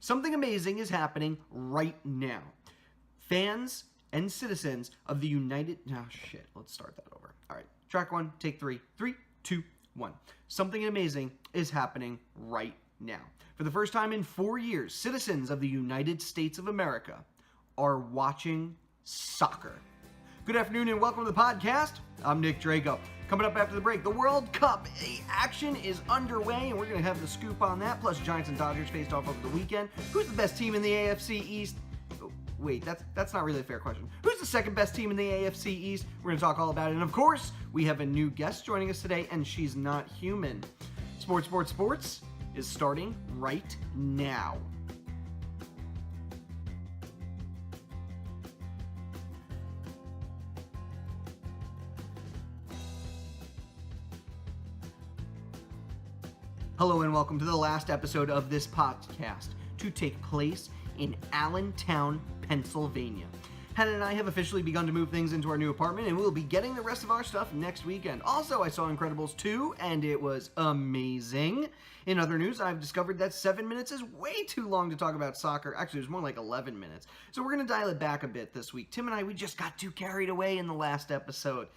Something amazing is happening right now. Fans and citizens of the let's start that over. All right, track one, take three. 3, 2, 1. Something amazing is happening right now. For the first time in 4 years, citizens of the United States of America are watching soccer. Good afternoon and welcome to the podcast. I'm Nick Draco. Coming up after the break, the World Cup action is underway, and we're going to have the scoop on that. Plus, Giants and Dodgers faced off over the weekend. Who's the best team in the AFC East? Oh, wait, that's not really a fair question. Who's the second best team in the AFC East? We're going to talk all about it. And of course, we have a new guest joining us today, and she's not human. Sports is starting right now. Hello and welcome to the last episode of this podcast to take place in Allentown, Pennsylvania. Hannah and I have officially begun to move things into our new apartment, and we'll be getting the rest of our stuff next weekend. Also, I saw Incredibles 2, and it was amazing. In other news, I've discovered that 7 minutes is way too long to talk about soccer. Actually, it was more like 11 minutes. So we're going to dial it back a bit this week. Tim and I, we just got too carried away in the last episode.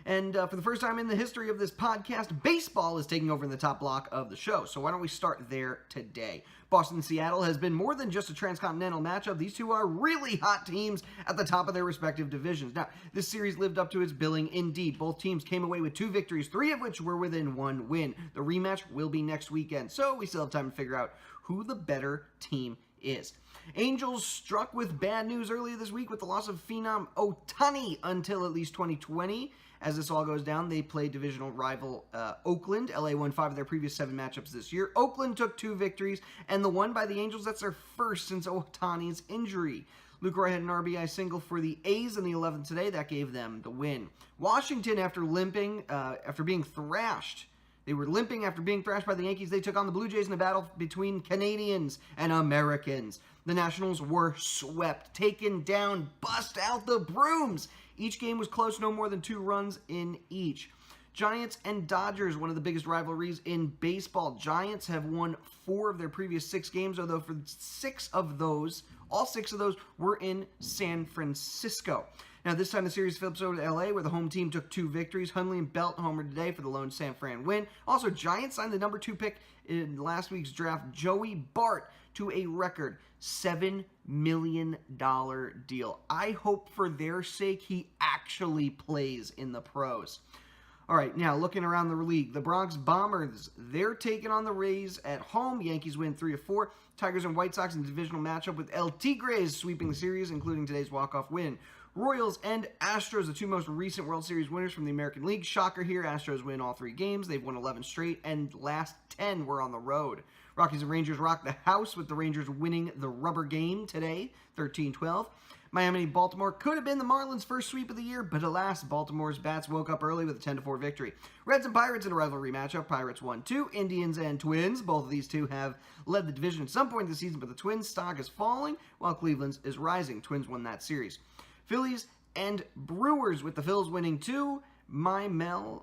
And for the first time in the history of this podcast, baseball is taking over in the top block of the show. So why don't we start there today? Boston and Seattle has been more than just a transcontinental matchup. These two are really hot teams at the top of their respective divisions. Now, this series lived up to its billing indeed. Both teams came away with 2 victories, 3 of which were within 1 win. The rematch will be next weekend, so we still have time to figure out who the better team is. Angels struck with bad news earlier this week with the loss of phenom Ohtani until at least 2020. As this all goes down, they play divisional rival Oakland. LA won 5 of their previous 7 matchups this year. Oakland took 2 victories, and the one by the Angels, that's their first since Ohtani's injury. Lucroy had an RBI single for the A's in the 11th today. That gave them the win. Washington, after being thrashed, they were limping after being thrashed by the Yankees. They took on the Blue Jays in a battle between Canadians and Americans. The Nationals were swept, taken down, bust out the brooms. Each game was close, no more than 2 runs in each. Giants and Dodgers, one of the biggest rivalries in baseball. Giants have won 4 of their previous 6 games, although for all 6 of those were in San Francisco. Now, this time the series flips over to LA, where the home team took 2 victories. Hundley and Belt homered today for the lone San Fran win. Also, Giants signed the number 2 pick in last week's draft, Joey Bart, to a record $7 million deal. I hope for their sake he actually plays in the pros. All right, now looking around the league, the Bronx Bombers, they're taking on the Rays at home. Yankees win 3 of 4. Tigers and White Sox in a divisional matchup with El Tigres sweeping the series, including today's walk-off win. Royals and Astros, the 2 most recent World Series winners from the American League. Shocker here, Astros win all 3 games. They've won 11 straight, and last 10 were on the road. Rockies and Rangers rock the house, with the Rangers winning the rubber game today, 13-12. Miami and Baltimore could have been the Marlins' first sweep of the year, but alas, Baltimore's bats woke up early with a 10-4 victory. Reds and Pirates in a rivalry matchup. Pirates 1-2. Indians and Twins, both of these two have led the division at some point this season, but the Twins' stock is falling while Cleveland's is rising. Twins won that series. Phillies and Brewers, with the Phils winning 2. Maikel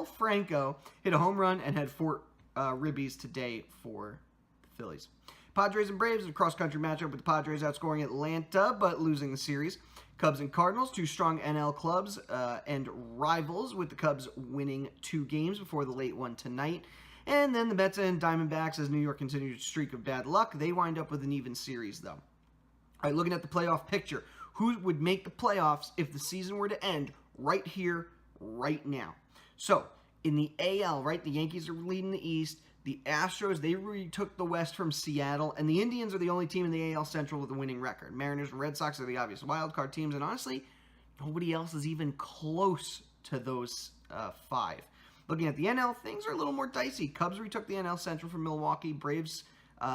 Franco hit a home run and had 4 ribbies today for the Phillies. Padres and Braves, a cross-country matchup with the Padres outscoring Atlanta but losing the series. Cubs and Cardinals, 2 strong NL clubs and rivals, with the Cubs winning 2 games before the late one tonight. And then the Mets and Diamondbacks, as New York continued its streak of bad luck, they wind up with an even series, though. All right, looking at the playoff picture, who would make the playoffs if the season were to end right here, right now? So, in the AL, right, the Yankees are leading the East. The Astros, they retook the West from Seattle. And the Indians are the only team in the AL Central with a winning record. Mariners and Red Sox are the obvious wildcard teams. And honestly, nobody else is even close to those 5. Looking at the NL, things are a little more dicey. Cubs retook the NL Central from Milwaukee. Braves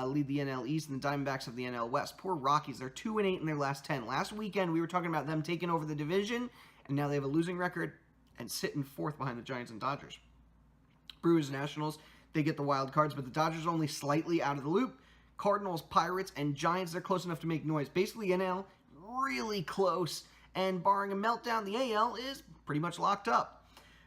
lead the NL East, and the Diamondbacks have the NL West. Poor Rockies, they're 2-8 in their last 10. Last weekend, we were talking about them taking over the division, and now they have a losing record and sit in 4th behind the Giants and Dodgers. Brewers, Nationals, they get the wild cards, but the Dodgers are only slightly out of the loop. Cardinals, Pirates, and Giants, they're close enough to make noise. Basically, NL, really close, and barring a meltdown, the AL is pretty much locked up.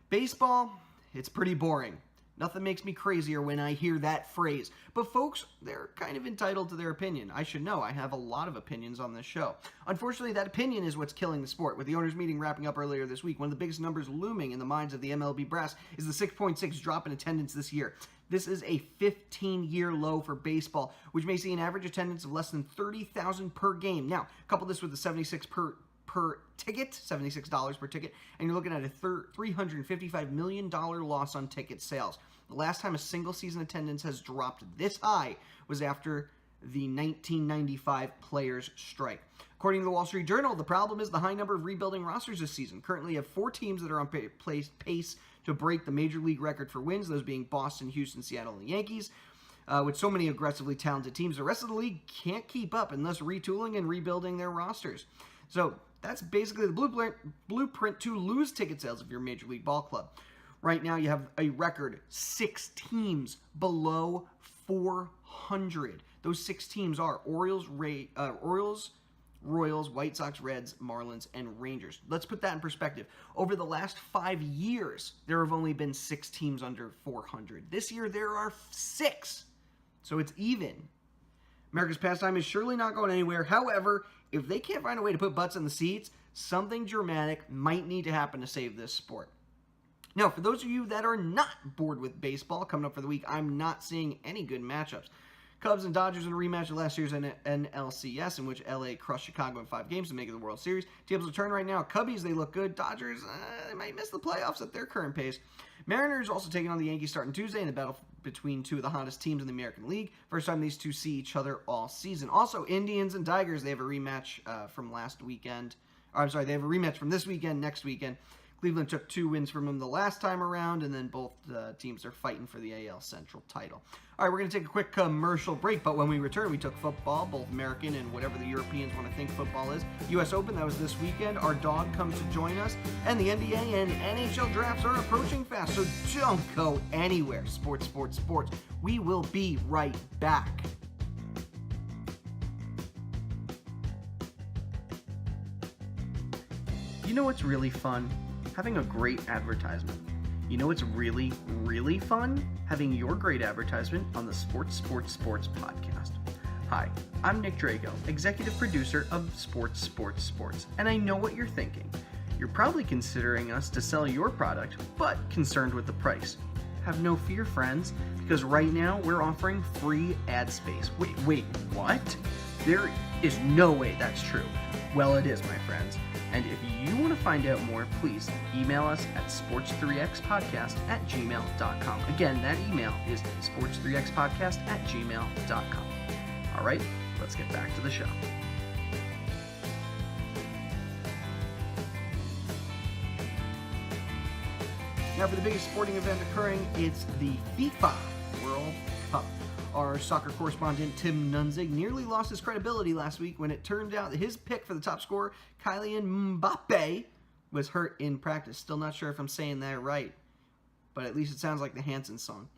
Baseball, it's pretty boring. Nothing makes me crazier when I hear that phrase. But folks, they're kind of entitled to their opinion. I should know. I have a lot of opinions on this show. Unfortunately, that opinion is what's killing the sport. With the owners' meeting wrapping up earlier this week, one of the biggest numbers looming in the minds of the MLB brass is the 6.6 drop in attendance this year. This is a 15-year low for baseball, which may see an average attendance of less than 30,000 per game. Now, couple this with the $76 per ticket, $76 per ticket, and you're looking at a $355 million loss on ticket sales. The last time a single season attendance has dropped this high was after the 1995 players' strike. According to the Wall Street Journal, the problem is the high number of rebuilding rosters this season. Currently, you have 4 teams that are on pace to break the Major League record for wins, those being Boston, Houston, Seattle, and the Yankees. With so many aggressively talented teams, the rest of the league can't keep up unless retooling and rebuilding their rosters. So that's basically the blueprint to lose ticket sales if you're a Major League Ball club. Right now, you have a record 6 teams below 400. Those 6 teams are Orioles, Royals, White Sox, Reds, Marlins, and Rangers. Let's put that in perspective. Over the last 5 years, there have only been 6 teams under 400. This year, there are 6. So it's even. America's pastime is surely not going anywhere. However, if they can't find a way to put butts in the seats, something dramatic might need to happen to save this sport. Now, for those of you that are not bored with baseball, coming up for the week, I'm not seeing any good matchups. Cubs and Dodgers in a rematch of last year's NLCS, in which LA crushed Chicago in 5 games to make it the World Series. Tables are turned right now. Cubbies, they look good. Dodgers, they might miss the playoffs at their current pace. Mariners also taking on the Yankees starting Tuesday in a battle between 2 of the hottest teams in the American League. First time these two see each other all season. Also, Indians and Tigers, they have a rematch from last weekend. They have a rematch from this weekend, next weekend. Cleveland took 2 wins from them the last time around, and then both teams are fighting for the AL Central title. All right, we're going to take a quick commercial break, but when we return, we took football, both American and whatever the Europeans want to think football is. U.S. Open, that was this weekend. Our dog comes to join us, and the NBA and NHL drafts are approaching fast, so don't go anywhere. Sports, sports, sports. We will be right back. You know what's really fun? Having a great advertisement. You know what's really, really fun? Having your great advertisement on the Sports podcast. Hi, I'm Nick Drago, executive producer of Sports, and I know what you're thinking. You're probably considering us to sell your product, but concerned with the price. Have no fear, friends, because right now we're offering free ad space. Wait, what? There is no way that's true. Well, it is, my friends. And if you want to find out more, please email us at sports3xpodcast@gmail.com. Again, that email is sports3xpodcast@gmail.com. All right, let's get back to the show. Now for the biggest sporting event occurring, it's the FIFA World Cup. Our soccer correspondent, Tim Nunzig, nearly lost his credibility last week when it turned out that his pick for the top scorer, Kylian Mbappe, was hurt in practice. Still not sure if I'm saying that right, but at least it sounds like the Hanson song.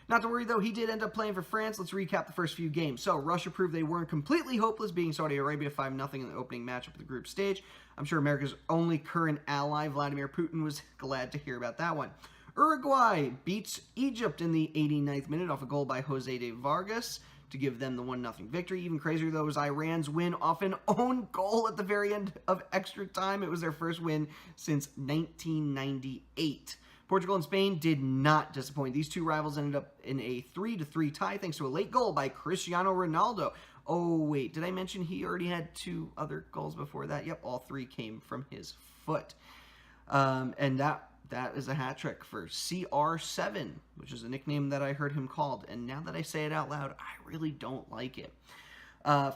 Not to worry, though, he did end up playing for France. Let's recap the first few games. So, Russia proved they weren't completely hopeless, beating Saudi Arabia 5-0 in the opening matchup of the group stage. I'm sure America's only current ally, Vladimir Putin, was glad to hear about that one. Uruguay beats Egypt in the 89th minute off a goal by Jose de Vargas to give them the 1-0 victory. Even crazier, though, was Iran's win off an own goal at the very end of extra time. It was their first win since 1998. Portugal and Spain did not disappoint. These two rivals ended up in a 3-3 tie thanks to a late goal by Cristiano Ronaldo. Oh, wait, did I mention he already had 2 other goals before that? Yep, all 3 came from his foot. And that is a hat trick for CR7, which is a nickname that I heard him called. And now that I say it out loud, I really don't like it.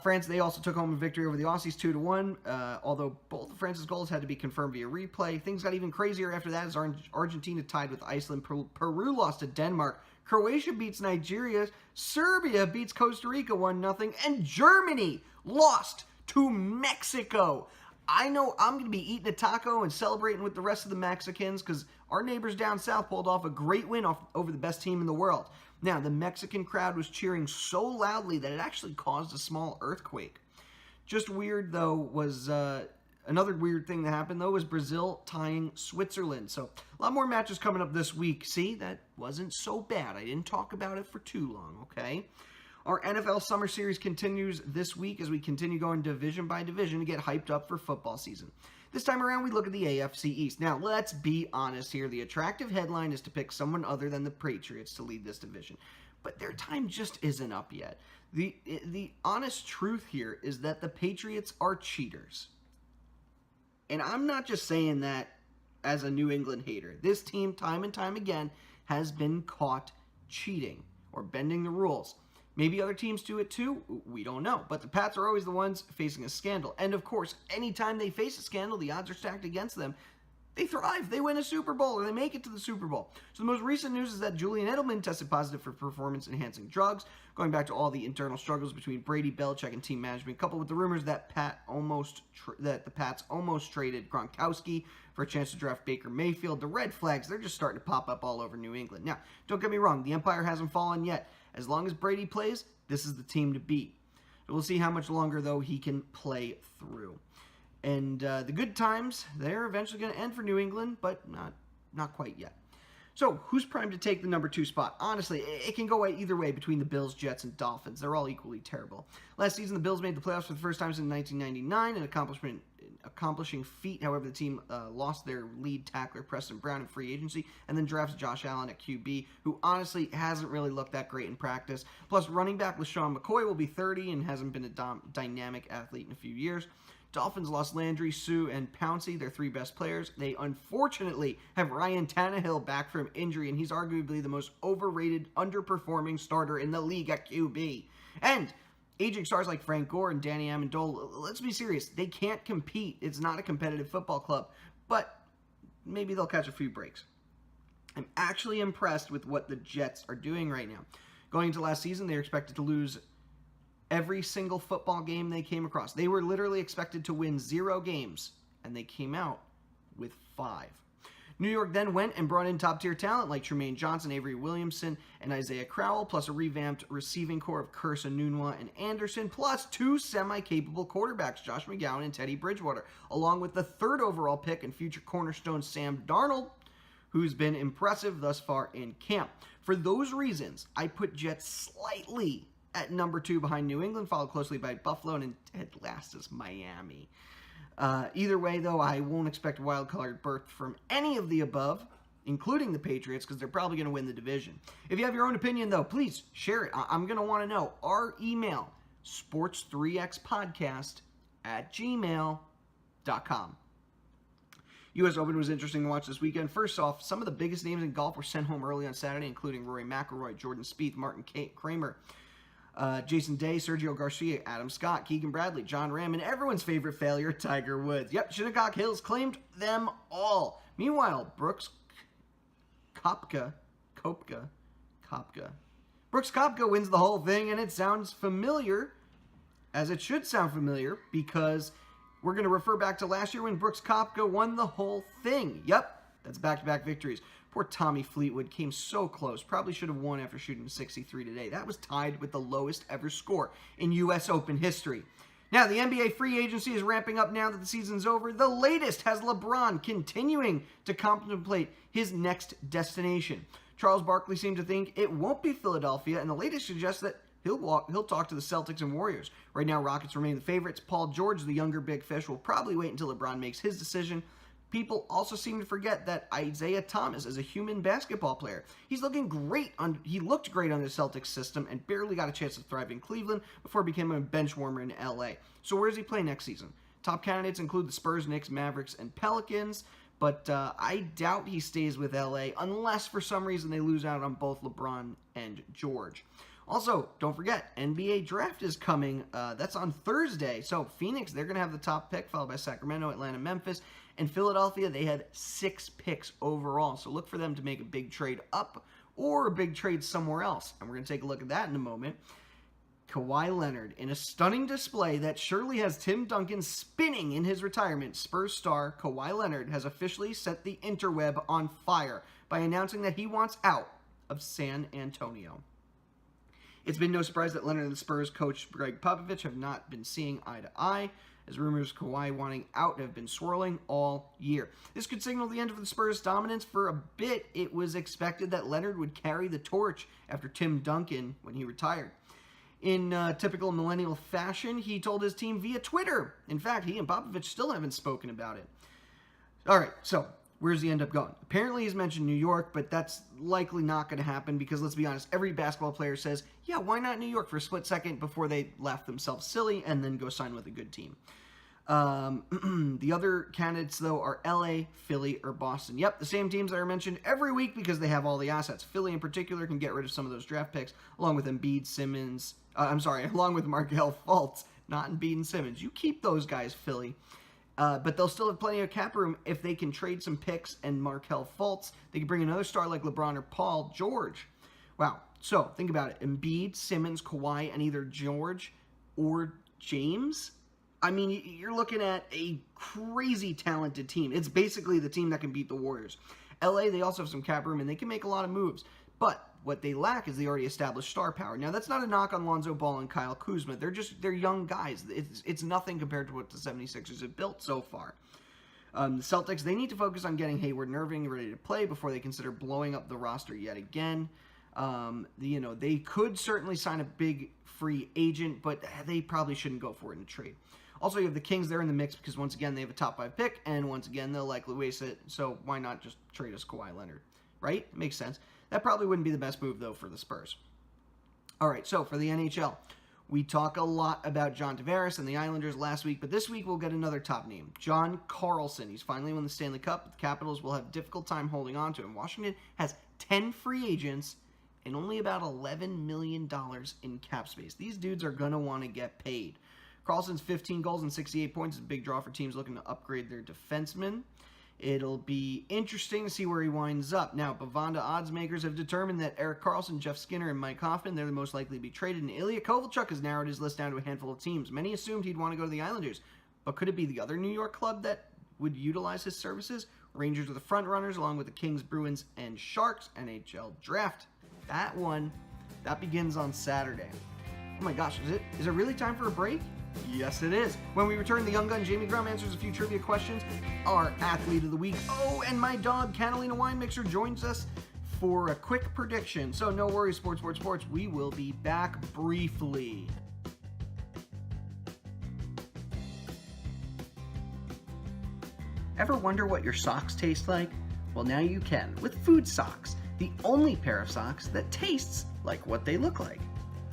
France, they also took home a victory over the Aussies 2-1. Although both of France's goals had to be confirmed via replay. Things got even crazier after that as Argentina tied with Iceland. Peru lost to Denmark. Croatia beats Nigeria. Serbia beats Costa Rica 1-0. And Germany lost to Mexico. I know I'm going to be eating a taco and celebrating with the rest of the Mexicans because our neighbors down south pulled off a great win over the best team in the world. Now, the Mexican crowd was cheering so loudly that it actually caused a small earthquake. Just weird, though, was Another weird thing that happened, though, was Brazil tying Switzerland. So a lot more matches coming up this week. See, that wasn't so bad. I didn't talk about it for too long, okay? Our NFL Summer Series continues this week as we continue going division by division to get hyped up for football season. This time around, we look at the AFC East. Now, let's be honest here. The attractive headline is to pick someone other than the Patriots to lead this division. But their time just isn't up yet. The honest truth here is that the Patriots are cheaters. And I'm not just saying that as a New England hater. This team, time and time again, has been caught cheating or bending the rules. Maybe other teams do it too. We don't know. But the Pats are always the ones facing a scandal. And of course, anytime they face a scandal, the odds are stacked against them. They thrive. They win a Super Bowl or they make it to the Super Bowl. So the most recent news is that Julian Edelman tested positive for performance-enhancing drugs, going back to all the internal struggles between Brady, Belichick, and team management, coupled with the rumors that the Pats almost traded Gronkowski for a chance to draft Baker Mayfield. The red flags, they're just starting to pop up all over New England. Now, don't get me wrong. The Empire hasn't fallen yet. As long as Brady plays, this is the team to beat. We'll see how much longer, though, he can play through. And the good times, they're eventually going to end for New England, but not quite yet. So, who's primed to take the number 2 spot? Honestly, it can go either way between the Bills, Jets, and Dolphins. They're all equally terrible. Last season, the Bills made the playoffs for the first time since 1999, an accomplishing feat. However, the team lost their lead tackler, Preston Brown, in free agency, and then drafted Josh Allen at QB, who honestly hasn't really looked that great in practice. Plus, running back LaShawn McCoy will be 30 and hasn't been a dynamic athlete in a few years. Dolphins lost Landry, Sue, and Pouncey, their 3 best players. They unfortunately have Ryan Tannehill back from injury, and he's arguably the most overrated, underperforming starter in the league at QB. And aging stars like Frank Gore and Danny Amendola, let's be serious, they can't compete. It's not a competitive football club, but maybe they'll catch a few breaks. I'm actually impressed with what the Jets are doing right now. Going into last season, they were expected to lose every single football game they came across. They were literally expected to win 0 games, and they came out with 5. New York then went and brought in top-tier talent like Trumaine Johnson, Avery Williamson, and Isaiah Crowell, plus a revamped receiving core of Cursa Nunwa and Anderson, plus 2 semi-capable quarterbacks, Josh McGowan and Teddy Bridgewater, along with the 3rd overall pick and future cornerstone Sam Darnold, who's been impressive thus far in camp. For those reasons, I put Jets slightly at number 2 behind New England, followed closely by Buffalo, and dead last is Miami. Either way, though, I won't expect wild-card berth from any of the above, including the Patriots, because they're probably going to win the division. If you have your own opinion, though, please share it. I'm going to want to know. Our email, sports3xpodcast@gmail.com. U.S. Open was interesting to watch this weekend. First off, some of the biggest names in golf were sent home early on Saturday, including Rory McIlroy, Jordan Spieth, Martin Kramer, Jason Day, Sergio Garcia, Adam Scott, Keegan Bradley, John Ram, and everyone's favorite failure, Tiger Woods. Yep, Shinnecock Hills claimed them all. Meanwhile, Brooks Koepka wins the whole thing, and it sounds familiar, as it should sound familiar, because we're going to refer back to last year when Brooks Koepka won the whole thing. Yep, that's back-to-back victories. Poor Tommy Fleetwood came so close. Probably should have won after shooting 63 today. That was tied with the lowest ever score in U.S. Open history. Now, the NBA free agency is ramping up now that the season's over. The latest has LeBron continuing to contemplate his next destination. Charles Barkley seemed to think it won't be Philadelphia, and the latest suggests that he'll talk to the Celtics and Warriors. Right now, Rockets remain the favorites. Paul George, the younger big fish, will probably wait until LeBron makes his decision. People also seem to forget that Isaiah Thomas is a human basketball player. He looked great on the Celtics system and barely got a chance to thrive in Cleveland before becoming a bench warmer in LA. So where does he play next season? Top candidates include the Spurs, Knicks, Mavericks, and Pelicans, but I doubt he stays with LA unless for some reason they lose out on both LeBron and George. Also, don't forget, NBA draft is coming. That's on Thursday. So Phoenix, they're going to have the top pick, followed by Sacramento, Atlanta, Memphis. And Philadelphia, they had 6 picks overall. So look for them to make a big trade up or a big trade somewhere else. And we're going to take a look at that in a moment. Kawhi Leonard, in a stunning display that surely has Tim Duncan spinning in his retirement, Spurs star Kawhi Leonard has officially set the interweb on fire by announcing that he wants out of San Antonio. It's been no surprise that Leonard and the Spurs coach Greg Popovich have not been seeing eye to eye. as rumors of Kawhi wanting out have been swirling all year. This could signal the end of the Spurs' dominance for a bit. It was expected that Leonard would carry the torch after Tim Duncan when he retired. In typical millennial fashion, he told his team via Twitter. In fact, he and Popovich still haven't spoken about it. All right, so where's he end up going? Apparently he's mentioned New York, but that's likely not going to happen because, let's be honest, every basketball player says, yeah, why not New York for a split second before they laugh themselves silly and then go sign with a good team. The other candidates, though, are LA, Philly, or Boston. Yep, the same teams that are mentioned every week because they have all the assets. Philly, in particular, can get rid of some of those draft picks, along with Embiid, Simmons. Along with Markelle Fultz, not Embiid and Simmons. You keep those guys, Philly. But they'll still have plenty of cap room if they can trade some picks and Markelle Fultz. They can bring another star like LeBron or Paul George. Wow. So, think about it. Embiid, Simmons, Kawhi, and either George or James. I mean, you're looking at a crazy talented team. It's basically the team that can beat the Warriors. LA, they also have some cap room, and they can make a lot of moves. But what they lack is the already established star power. Now, that's not a knock on Lonzo Ball and Kyle Kuzma. They're young guys. It's nothing compared to what the 76ers have built so far. The Celtics, they need to focus on getting Hayward and Irving ready to play before they consider blowing up the roster yet again. They could certainly sign a big free agent, but they probably shouldn't go for it in a trade. Also, you have the Kings there in the mix because, once again, they have a top 5 pick, and once again, they'll likely waste it. So why not just trade us Kawhi Leonard, right? It makes sense. That probably wouldn't be the best move, though, for the Spurs. All right, so for the NHL, we talk a lot about John Tavares and the Islanders last week, but this week we'll get another top name, John Carlson. He's finally won the Stanley Cup, but the Capitals will have a difficult time holding on to him. Washington has 10 free agents and only about $11 million in cap space. These dudes are going to want to get paid. Carlson's 15 goals and 68 points is a big draw for teams looking to upgrade their defensemen. It'll be interesting to see where he winds up. Now, Bovanda odds makers have determined that Erik Karlsson, Jeff Skinner, and Mike Hoffman, they're the most likely to be traded. And Ilya Kovalchuk has narrowed his list down to a handful of teams. Many assumed he'd want to go to the Islanders. But could it be the other New York club that would utilize his services? Rangers are the front runners, along with the Kings, Bruins, and Sharks. NHL draft. That begins on Saturday. Oh my gosh, is it really time for a break? Yes, it is. When we return, the young gun Jayme Grumm answers a few trivia questions. Our athlete of the week. Oh, and my dog, Catalina Wine Mixer, joins us for a quick prediction. So no worries, sports. We will be back briefly. Ever wonder what your socks taste like? Well, now you can with Food Socks, the only pair of socks that tastes like what they look like.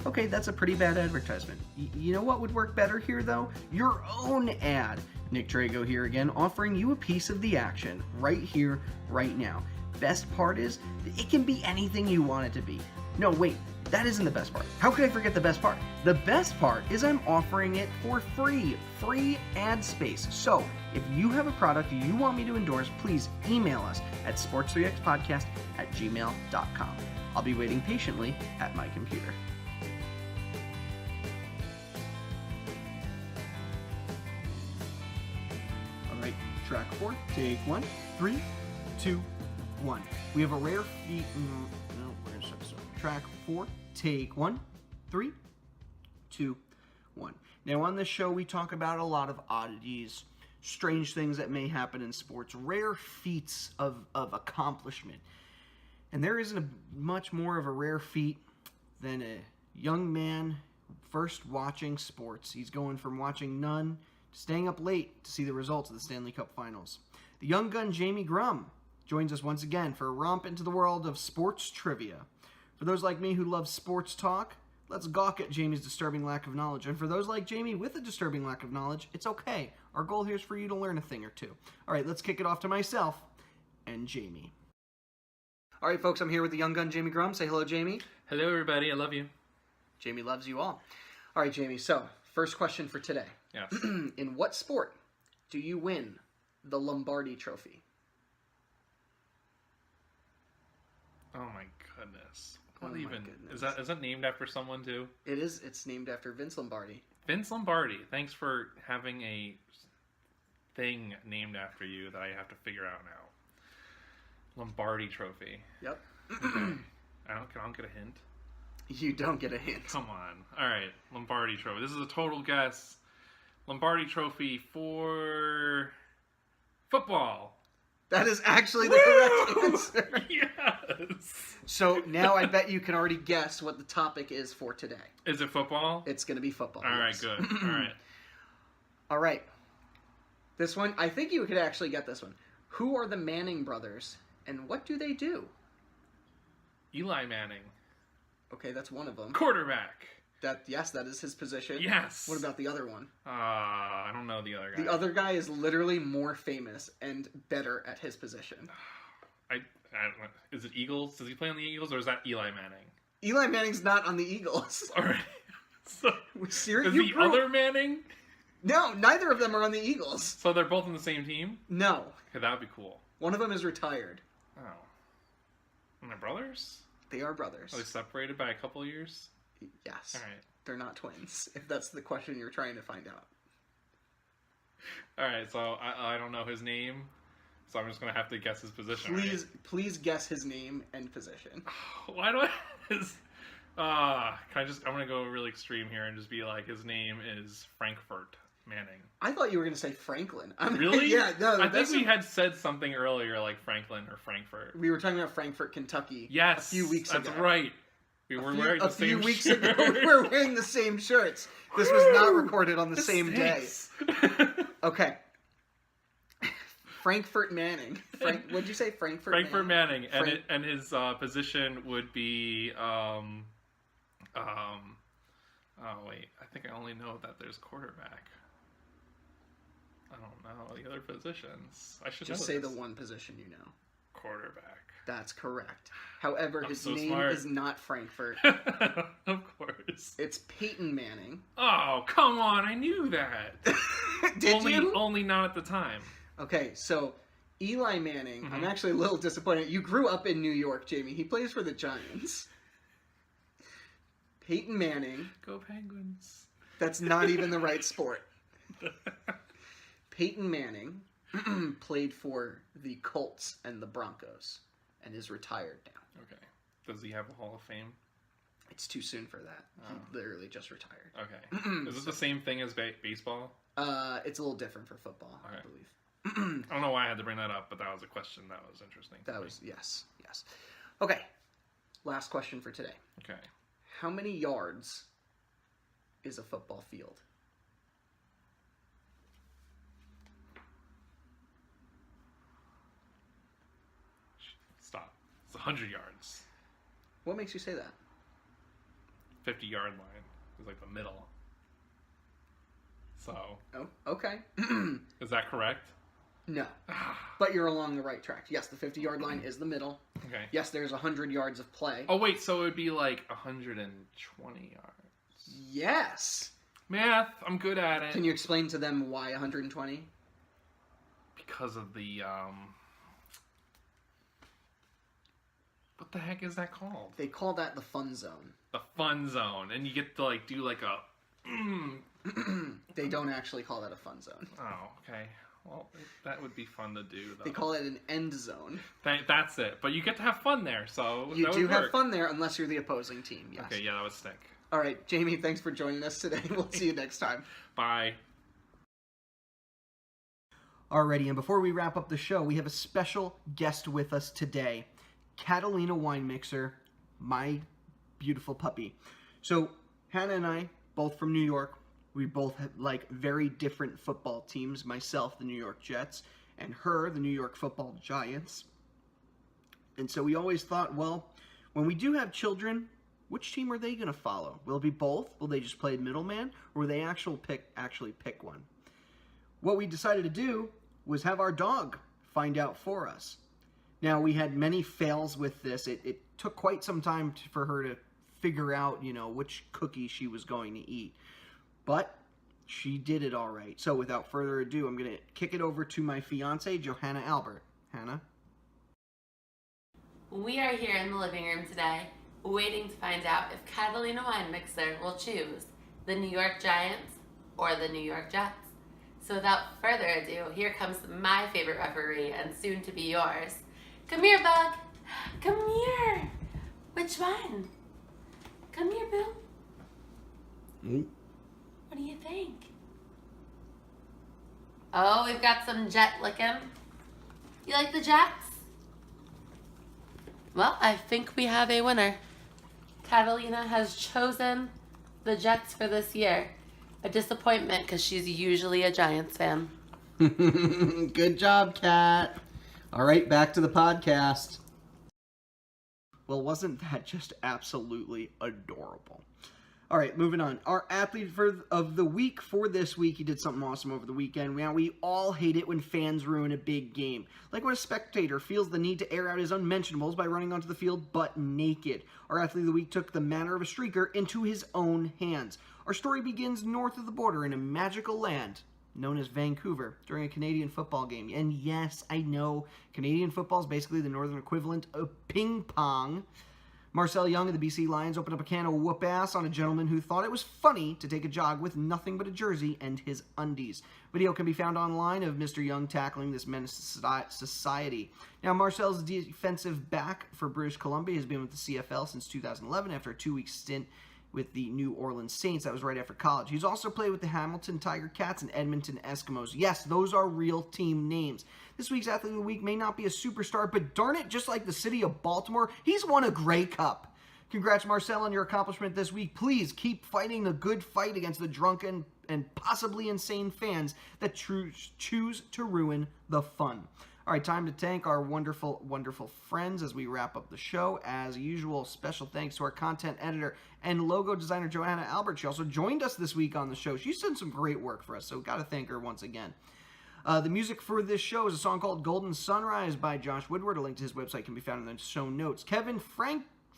Okay, that's a pretty bad advertisement. You know what would work better here, though? Your own ad. Nick Drago here again, offering you a piece of the action right here, right now. Best part is, it can be anything you want it to be. No, wait, that isn't the best part. How could I forget the best part? The best part is I'm offering it for free ad space. So, if you have a product you want me to endorse, please email us at sports3xpodcast@gmail.com. I'll be waiting patiently at my computer. Track 4, take 1, 3, 2, 1. We have a rare feat. We're going to start this over. Track 4, take 1, 3, 2, 1. Now, on this show, we talk about a lot of oddities, strange things that may happen in sports, rare feats of accomplishment. And there isn't much more of a rare feat than a young man first watching sports. He's going from watching none staying up late to see the results of the Stanley Cup Finals. The young gun Jayme Grumm joins us once again for a romp into the world of sports trivia. For those like me who love sports talk, let's gawk at Jayme's disturbing lack of knowledge. And for those like Jayme with a disturbing lack of knowledge, it's okay. Our goal here is for you to learn a thing or two. All right, let's kick it off to myself and Jayme. All right, folks, I'm here with the young gun Jayme Grumm. Say hello, Jayme. Hello, everybody. I love you. Jayme loves you all. All right, Jayme, so first question for today. Yes. In what sport do you win the Lombardi Trophy? Oh my goodness. Is that named after someone too? It is. It's named after Vince Lombardi. Vince Lombardi. Thanks for having a thing named after you that I have to figure out now. Lombardi Trophy. Yep. Okay. I don't get a hint. You don't get a hint. Come on. All right. Lombardi Trophy. This is a total guess. Lombardi Trophy for football. That is actually the correct answer. Yes. So now I bet you can already guess what the topic is for today. Is it football? It's going to be football. All right, yes. good. All right. All right. This one, I think you could actually get this one. Who are the Manning brothers, and what do they do? Eli Manning. Okay, that's one of them. Quarterback. Yes, that is his position. Yes. What about the other one? I don't know the other guy. The other guy is literally more famous and better at his position. I don't know. Is it Eagles? Does he play on the Eagles, or is that Eli Manning? Eli Manning's not on the Eagles. All right. So, Serious? is the other Manning? No, neither of them are on the Eagles. So they're both on the same team? No. Okay, that would be cool. One of them is retired. Oh. And they're brothers? They are brothers. Are they separated by a couple of years? Yes. All right. They're not twins, if that's the question you're trying to find out. All right, so I don't know his name, so I'm just going to have to guess his position. Please guess his name and position. Why do I... I'm going to go really extreme here and just be like, his name is Frankfurt Manning. I thought you were going to say Franklin. Really? Yeah, no. I think we had said something earlier like Franklin or Frankfurt. We were talking about Frankfurt, Kentucky. Yes. A few weeks ago. That's right. We were wearing the same shirt. A few weeks shirt. ago, we were wearing the same shirts. This was not recorded on the same day. Okay. Frankfurt Manning. What'd you say? Frankfurt Manning. And his position would be... oh, wait. I think I only know that there's quarterback. I don't know the other positions. I should just know say this. the one position you know. Quarterback. That's correct. However, his so name smart. is not Frankfurt. Of course. It's Peyton Manning. Oh, come on. I knew that. Did you? Only not at the time. Okay, so Eli Manning, Mm-hmm. I'm actually a little disappointed. You grew up in New York, Jayme. He plays for the Giants. Peyton Manning. Go Penguins. That's not even the right sport. Peyton Manning played for the Colts and the Broncos and is retired now. Okay. Does he have a Hall of Fame? It's too soon for that. He literally just retired. Okay. Is it the same thing as baseball? It's a little different for football, Okay. I believe. I don't know why I had to bring that up, but that was a question that was interesting. Yes. Okay. Last question for today. Okay. How many yards is a football field? Stop. It's 100 yards. What makes you say that? 50-yard line is like the middle. So. Oh, okay. Is that correct? No. But you're along the right track. Yes, the 50-yard line is the middle. Okay. Yes, there's 100 yards of play. Oh, wait, so it would be like 120 yards. Yes. Math, I'm good at it. Can you explain to them why 120? Because of the, what the heck is that called? They call that the fun zone. The fun zone. And you get to, like, do, like, a... They don't actually call that a fun zone. Oh, okay. Well, that would be fun to do, though. They call it an end zone. That's it. But you get to have fun there, so you that do would have work. fun there unless you're the opposing team, yes. Okay, yeah, that would stink. All right, Jayme, thanks for joining us today. We'll see you next time. Bye. Alrighty, and before we wrap up the show, we have a special guest with us today. Catalina Wine Mixer, my beautiful puppy. So, Hannah and I, both from New York, we both like very different football teams. Myself, the New York Jets, and her, the New York Football Giants. And so we always thought, well, when we do have children, which team are they going to follow? Will it be both? Will they just play middleman? Or will they actually pick one? What we decided to do was have our dog find out for us. Now, we had many fails with this. It took quite some time for her to figure out, which cookie she was going to eat. But she did it all right. So without further ado, I'm going to kick it over to my fiance, Johanna Albert. Hannah? We are here in the living room today, waiting to find out if Catalina Wine Mixer will choose the New York Giants or the New York Jets. So without further ado, here comes my favorite referee and soon to be yours. Come here, Bug. Come here. Which one? Come here, Boo. What do you think? Oh, we've got some Jet licking. You like the Jets? Well, I think we have a winner. Catalina has chosen the Jets for this year. A disappointment because she's usually a Giants fan. Good job, Kat. All right, back to the podcast. Well, wasn't that just absolutely adorable? All right, moving on. Our athlete of the week for this week, he did something awesome over the weekend. We all hate it when fans ruin a big game. Like when a spectator feels the need to air out his unmentionables by running onto the field butt naked. Our athlete of the week took the matter of a streaker into his own hands. Our story begins north of the border in a magical land known as Vancouver during a Canadian football game. And yes, I know, Canadian football is basically the northern equivalent of ping pong. Marcel Young of the BC Lions opened up a can of whoop-ass on a gentleman who thought it was funny to take a jog with nothing but a jersey and his undies. Video can be found online of Mr. Young tackling this menace to society. Now, Marcel's defensive back for British Columbia has been with the CFL since 2011 after a 2-week stint with the New Orleans Saints. That was right after college. He's also played with the Hamilton Tiger Cats and Edmonton Eskimos. Yes, those are real team names. This week's Athlete of the Week may not be a superstar, but darn it, just like the city of Baltimore, he's won a Grey Cup. Congrats, Marcel, on your accomplishment this week. Please keep fighting the good fight against the drunken and possibly insane fans that choose to ruin the fun. All right, time to thank our wonderful, wonderful friends as we wrap up the show. As usual, special thanks to our content editor and logo designer, Johanna Albert. She also joined us this week on the show. She's done some great work for us, so got to thank her once again. The music for this show is a song called Golden Sunrise by Josh Woodward. A link to his website can be found in the show notes. Kevin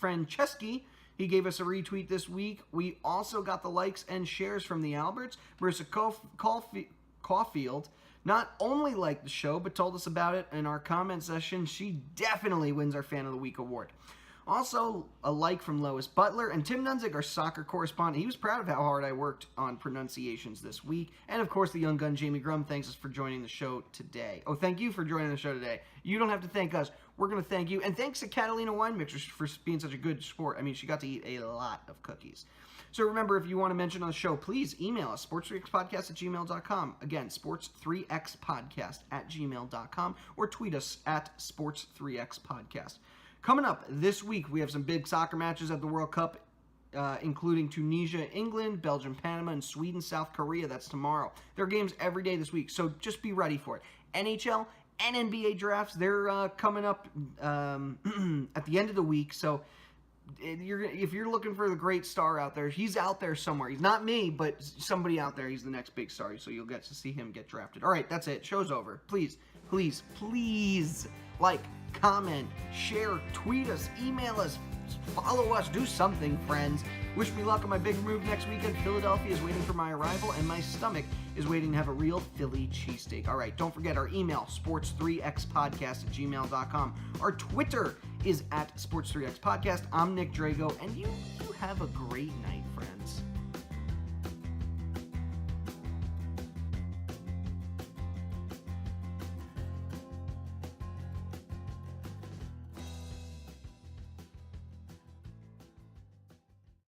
Franceschi, he gave us a retweet this week. We also got the likes and shares from the Alberts. Marissa Caulfield not only liked the show, but told us about it in our comment session. She definitely wins our Fan of the Week award. Also, a like from Lois Butler and Tim Nunzig, our soccer correspondent. He was proud of how hard I worked on pronunciations this week. And, of course, the young gun, Jayme Grumm, thanks us for joining the show today. Oh, thank you for joining the show today. You don't have to thank us. We're going to thank you. And thanks to Catalina Wine Mixer for being such a good sport. I mean, she got to eat a lot of cookies. So remember, if you want to mention on the show, please email us, sports3xpodcast@gmail.com. Again, sports3xpodcast@gmail.com, or tweet us at sports3xpodcast. Coming up this week, we have some big soccer matches at the World Cup, including Tunisia, England, Belgium, Panama, and Sweden, South Korea. That's tomorrow. There are games every day this week, so just be ready for it. NHL and NBA drafts, they're coming up at the end of the week, so if you're looking for the great star out there, he's out there somewhere. He's not me, but somebody out there. He's the next big star, so you'll get to see him get drafted. All right, that's it. Show's over. Please, please, please like, comment, share, tweet us, email us, follow us, do something, friends. Wish me luck on my big move next weekend. Philadelphia is waiting for my arrival, and my stomach is waiting to have a real Philly cheesesteak. All right, don't forget our email, sports3xpodcast@gmail.com. Our Twitter is @sports3xpodcast. I'm Nick Drago, and you have a great night, friends.